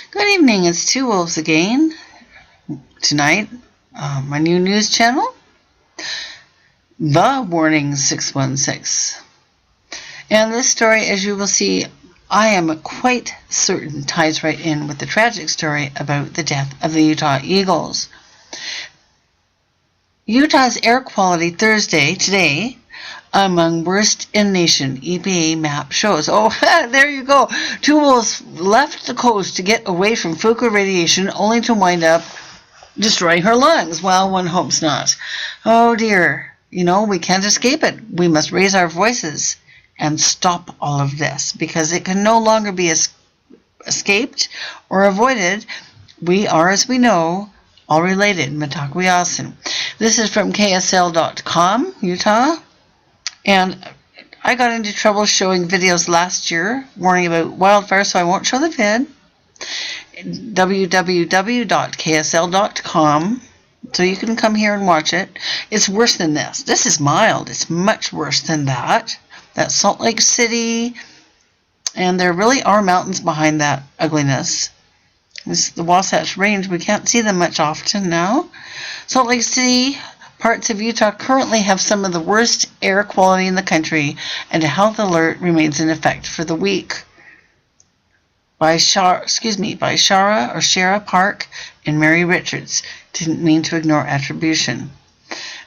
Good evening, it's Two Wolves again. Tonight, my new news channel, The Warning 616. And this story, as you will see, I am quite certain ties right in with the tragic story about the death of the Utah Eagles. Utah's air quality today, among worst in nation, EPA map shows. Oh, there you go. Two wolves left the coast to get away from Fuku radiation, only to wind up destroying her lungs. Well, one hopes not. Oh dear. We can't escape it. We must raise our voices and stop all of this, because it can no longer be escaped or avoided. We are, as we know, all related. ATTRIBUTiON. This is from KSL.com, Utah. And I got into trouble showing videos last year warning about wildfire, so I won't show the vid. www.ksl.com, so you can come here and watch it. It's worse than this. This is mild. It's much worse than that. That's Salt Lake City, and there really are mountains behind that ugliness. This is the Wasatch Range. We can't see them much often now. Salt Lake City, parts of Utah currently have some of the worst air quality in the country, and a health alert remains in effect for the week. By Shara Park and Mary Richards. Didn't mean to ignore attribution.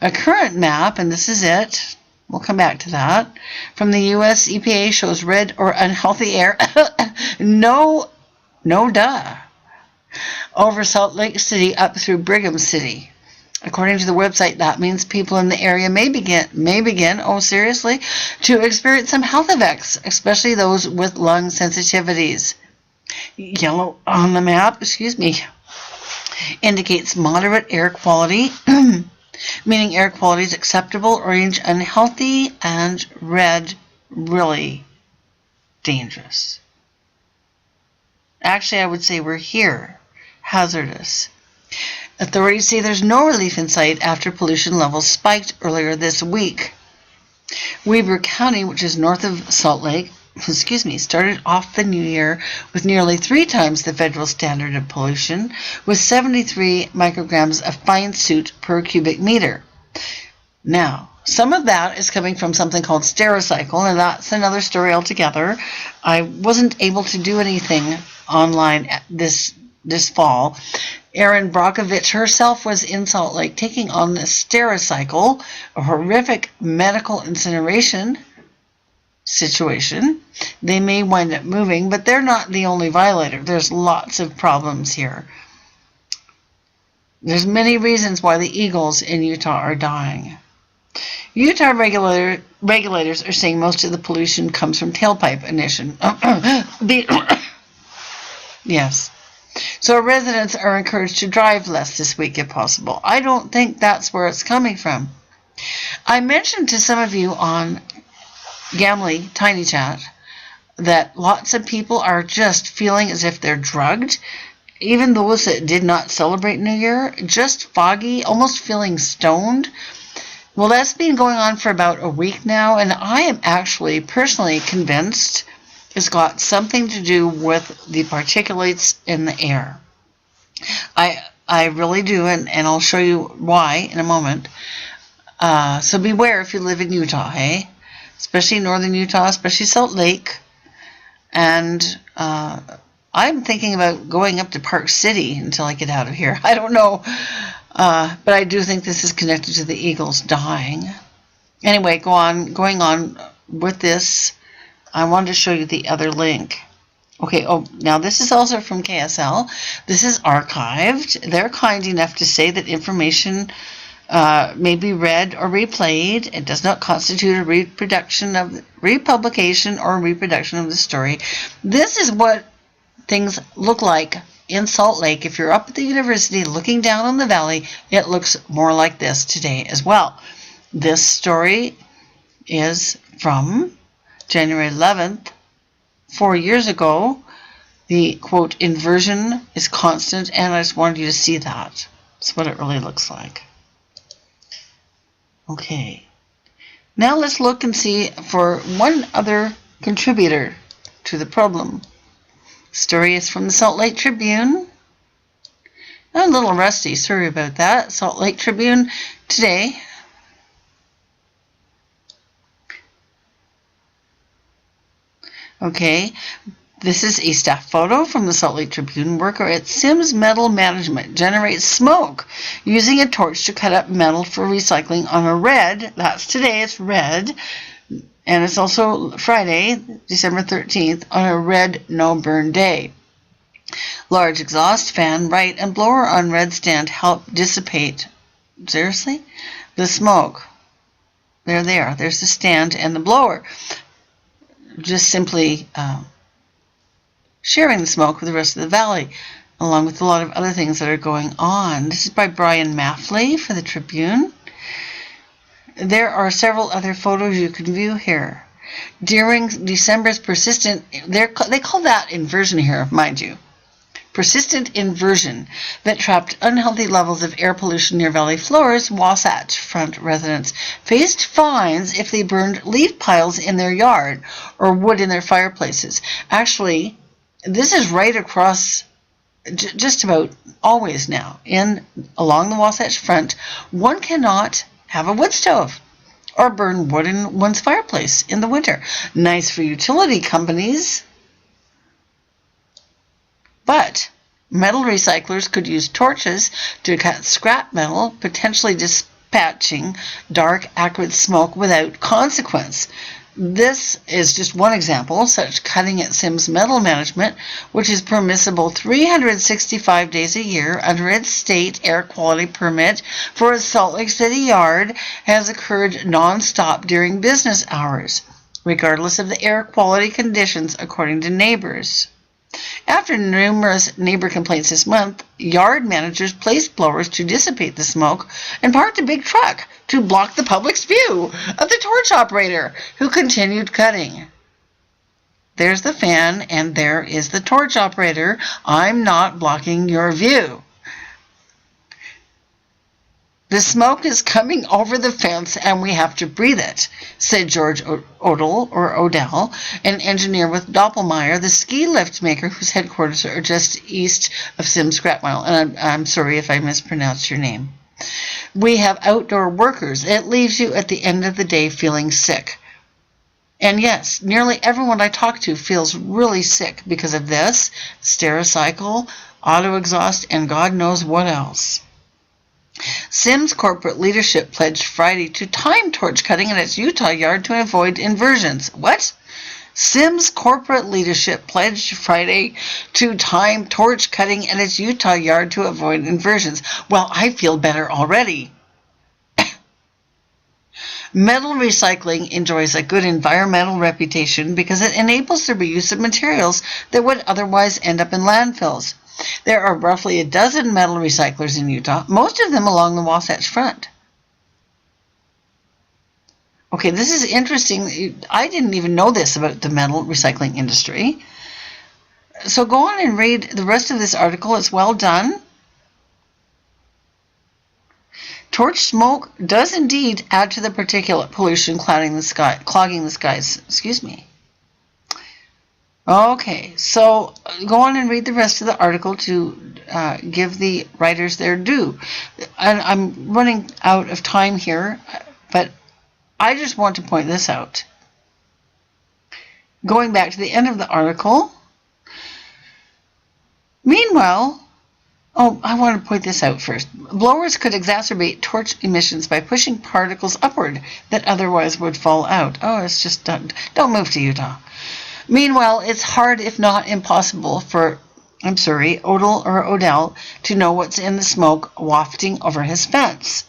A current map, and this is it. We'll come back to that. From the U.S. EPA shows red or unhealthy air. No duh. Over Salt Lake City up through Brigham City. According to the website, that means people in the area may begin, oh seriously, to experience some health effects, especially those with lung sensitivities. Yellow on the map, indicates moderate air quality, meaning air quality is acceptable, orange unhealthy, and red really dangerous. Actually, I would say we're here, hazardous. Authorities say there's no relief in sight after pollution levels spiked earlier this week. Weber County, which is north of Salt Lake, started off the new year with nearly 3 times the federal standard of pollution, with 73 micrograms of fine soot per cubic meter. Now, some of that is coming from something called Stericycle, and that's another story altogether. I wasn't able to do anything online this fall. Erin Brockovich herself was in Salt Lake taking on the Stericycle, a horrific medical incineration situation. They may wind up moving, but they're not the only violator. There's lots of problems here. There's many reasons why the eagles in Utah are dying. Utah regulators are saying most of the pollution comes from tailpipe emission. Yes. So residents are encouraged to drive less this week if possible. I don't think that's where it's coming from. I mentioned to some of you on Gamly Tiny Chat that lots of people are just feeling as if they're drugged. Even those that did not celebrate New Year, just foggy, almost feeling stoned. Well, that's been going on for about a week now, and I am actually personally convinced it's got something to do with the particulates in the air. I really do, and I'll show you why in a moment. So beware if you live in Utah, hey? Especially northern Utah, especially Salt Lake. And I'm thinking about going up to Park City until I get out of here. I don't know. But I do think this is connected to the eagles dying. Anyway, going on with this, I wanted to show you the other link. Okay, now this is also from KSL. This is archived. They're kind enough to say that information may be read or replayed. It does not constitute a republication or reproduction of the story. This is what things look like in Salt Lake. If you're up at the university looking down on the valley, it looks more like this today as well. This story is from January 11th, 4 years ago. The, quote, inversion is constant, and I just wanted you to see that. That's what it really looks like. Okay. Now let's look and see for one other contributor to the problem. Story is from the Salt Lake Tribune. I'm a little rusty, sorry about that. Salt Lake Tribune today. Okay, this is a staff photo from the Salt Lake Tribune. Worker at Sims Metal Management generates smoke using a torch to cut up metal for recycling on a red, that's today, it's red, and it's also Friday, December 13th, on a red no-burn day. Large exhaust fan, right, and blower on red stand help dissipate, seriously, the smoke. There they are. There's the stand and the blower. Just simply sharing the smoke with the rest of the valley, along with a lot of other things that are going on. This is by Brian MAFFLY for the Tribune. There are several other photos you can view here. During December's persistent, they call that inversion here, mind you. Persistent inversion that trapped unhealthy levels of air pollution near valley floors, Wasatch Front residents faced fines if they burned leaf piles in their yard or wood in their fireplaces. Actually, this is right across just about always now. Along the Wasatch Front, one cannot have a wood stove or burn wood in one's fireplace in the winter. Nice for utility companies. But metal recyclers could use torches to cut scrap metal, potentially dispatching dark, acrid smoke without consequence. This is just one example. Such cutting at Sims Metal Management, which is permissible 365 days a year under its state air quality permit for its Salt Lake City yard, has occurred non-stop during business hours, regardless of the air quality conditions, according to neighbors. After numerous neighbor complaints this month, yard managers placed blowers to dissipate the smoke and parked a big truck to block the public's view of the torch operator, who continued cutting. There's the fan, and there is the torch operator. I'm not blocking your view. The smoke is coming over the fence and we have to breathe it, said George Odell, an engineer with Doppelmayr, the ski lift maker whose headquarters are just east of Sims Scrap Mile. And I'm sorry if I mispronounced your name. We have outdoor workers. It leaves you at the end of the day feeling sick. And yes, nearly everyone I talk to feels really sick because of this, Stericycle, auto exhaust, and God knows what else. Sims corporate leadership pledged Friday to time torch cutting at its Utah yard to avoid inversions. What? Sims corporate leadership pledged Friday to time torch cutting at its Utah yard to avoid inversions. Well, I feel better already. Metal recycling enjoys a good environmental reputation because it enables the reuse of materials that would otherwise end up in landfills. There are roughly a dozen metal recyclers in Utah, most of them along the Wasatch Front. Okay, this is interesting. I didn't even know this about the metal recycling industry. So go on and read the rest of this article. It's well done. Torch smoke does indeed add to the particulate pollution clogging the skies. Excuse me. Okay, so go on and read the rest of the article to give the writers their due. And I'm running out of time here, but I just want to point this out. Going back to the end of the article. Meanwhile, I want to point this out first. Blowers could exacerbate torch emissions by pushing particles upward that otherwise would fall out. Oh, it's just don't move to Utah. Meanwhile, it's hard, if not impossible, for, Odell to know what's in the smoke wafting over his fence.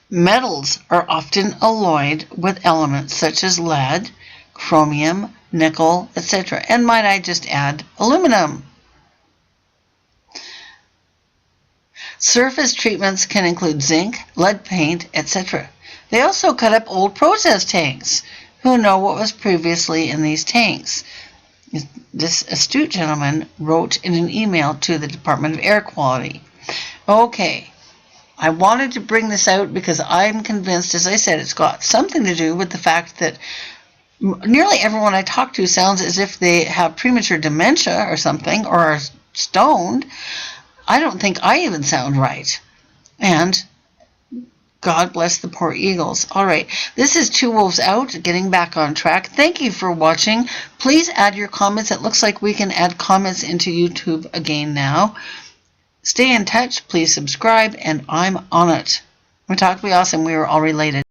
Metals are often alloyed with elements such as lead, chromium, nickel, etc., and might I just add, aluminum. Surface treatments can include zinc, lead paint, etc. They also cut up old process tanks. Who know what was previously in these tanks? This astute gentleman wrote in an email to the Department of Air Quality. Okay, I wanted to bring this out because I'm convinced, as I said, it's got something to do with the fact that nearly everyone I talk to sounds as if they have premature dementia or something, or are stoned. I don't think I even sound right. And God bless the poor eagles. All right, this is Two Wolves Out, getting back on track. Thank you for watching. Please add your comments. It looks like we can add comments into YouTube again now. Stay in touch. Please subscribe, and I'm on it. We talk to be awesome. We are all related.